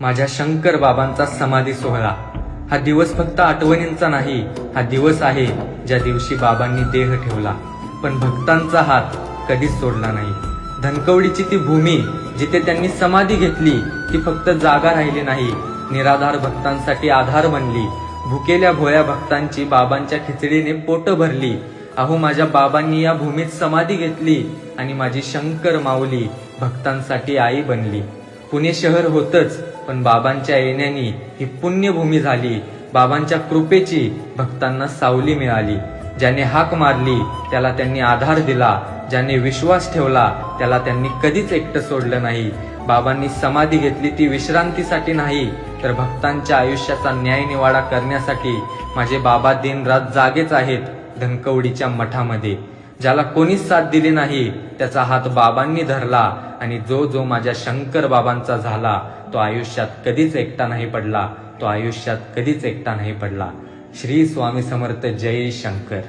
माझ्या शंकर बाबांचा समाधी सोहळा हा दिवस फक्त आठवणींचा नाही, हा दिवस आहे ज्या दिवशी बाबांनी देह ठेवला, पण भक्तांचा हात कधीच सोडला नाही. धनकवडीची ती भूमी जिथे त्यांनी समाधी घेतली ती फक्त जागा राहिली नाही, निराधार भक्तांसाठी आधार बनली. भुकेल्या भोळ्या भक्तांची बाबांच्या खिचडीने पोट भरली. अहो, माझ्या बाबांनी या भूमीत समाधी घेतली आणि माझी शंकर माऊली भक्तांसाठी आई बनली. पुणे शहर होतच, पण बाबांच्या येण्याने ही पुण्यभूमी झाली. बाबांच्या कृपेची भक्तांना सावली मिळाली. ज्याने हाक मारली त्याला त्यांनी आधार दिला, ज्याने विश्वास ठेवला त्याला त्यांनी कधीच एकटं सोडलं नाही. बाबांनी समाधी घेतली ती विश्रांतीसाठी नाही, तर भक्तांच्या आयुष्याचा न्याय निवाडा करण्यासाठी. माझे बाबा दिन रात जागेच आहेत धनकवडीच्या मठामध्ये. ज्याला कोणीच साथ दिली नाही त्याचा हात बाबांनी धरला, आणि जो जो माझ्या शंकर बाबांचा झाला तो आयुष्यात कधीच एकटा नाही पडला, तो आयुष्यात कधीच एकटा नाही पडला. श्री स्वामी समर्थ. जय शंकर.